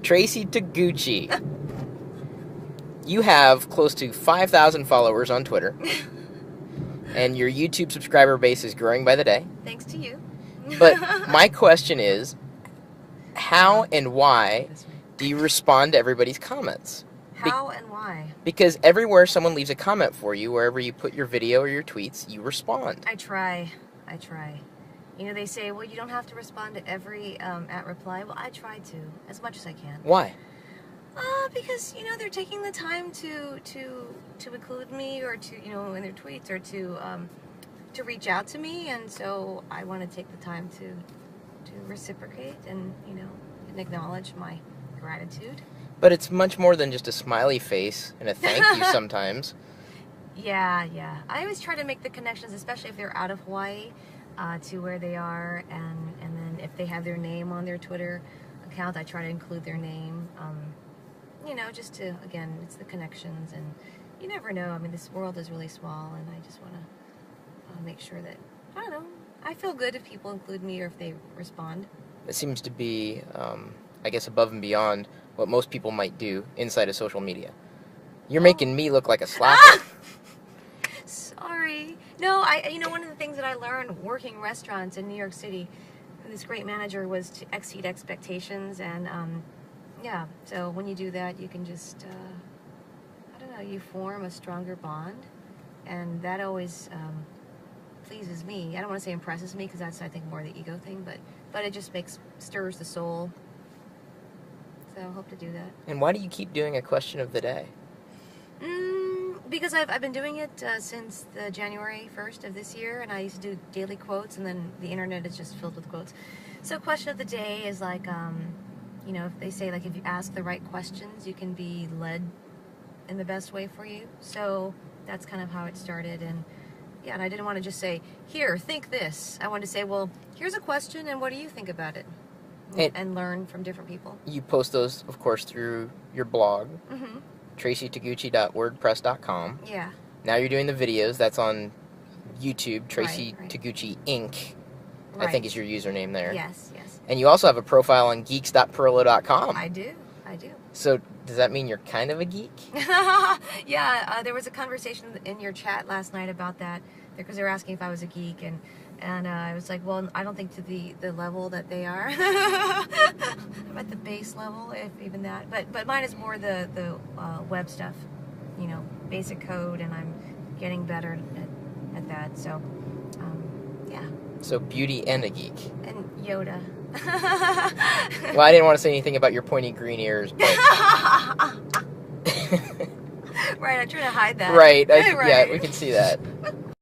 Tracy Taguchi. You have close to 5,000 followers on Twitter. And your YouTube subscriber base is growing by the day. Thanks to you. But my question is, how and why do you respond to everybody's comments? How and why? Because everywhere someone leaves a comment for you, wherever you put your video or your tweets, you respond. I try. You know, they say, well, you don't have to respond to every @reply. Well, I try to, as much as I can. Why? Because, you know, they're taking the time to include me, or to, you know, in their tweets, or to reach out to me, and so I want to take the time to reciprocate and, you know, and acknowledge my gratitude. But it's much more than just a smiley face and a thank you sometimes. Yeah. I always try to make the connections, especially if they're out of Hawaii, to where they are, and then if they have their name on their Twitter account, I try to include their name. You know, just to, again, it's the connections, and you never know. I mean, this world is really small, and I just want to make sure that, I don't know, I feel good if people include me or if they respond. It seems to be, I guess, above and beyond what most people might do inside of social media. You're making me look like a slacker. Sorry. No, you know, one of the things that I learned working restaurants in New York City, and this great manager, was to exceed expectations, and yeah, so when you do that, you can just, I don't know, you form a stronger bond, and that always pleases me. I don't want to say impresses me, because that's, I think, more the ego thing, but it just stirs the soul. So I hope to do that. And why do you keep doing a question of the day? Because I've been doing it since the January 1st of this year, and I used to do daily quotes, and then the internet is just filled with quotes. So question of the day is like, you know, if they say, like, if you ask the right questions, you can be led in the best way for you. So that's kind of how it started. And yeah, and I didn't want to just say, here, think this. I wanted to say, well, here's a question, and what do you think about it? And learn from different people. You post those, of course, through your blog, tracytaguchi.wordpress.com. Yeah. Now you're doing the videos. That's on YouTube, Tracy Taguchi Inc. I think is your username there. Yes. And you also have a profile on geeks.perillo.com. I do. So does that mean you're kind of a geek? Yeah, there was a conversation in your chat last night about that, because they were asking if I was a geek, and I was like, well, I don't think to the level that they are. I'm at the base level, if even that. But mine is more the web stuff, you know, basic code, and I'm getting better at that. So, yeah. So beauty and a geek. And Yoda. Well, I didn't want to say anything about your pointy green ears, but... Right, I'm trying to hide that. Right. Yeah, we can see that.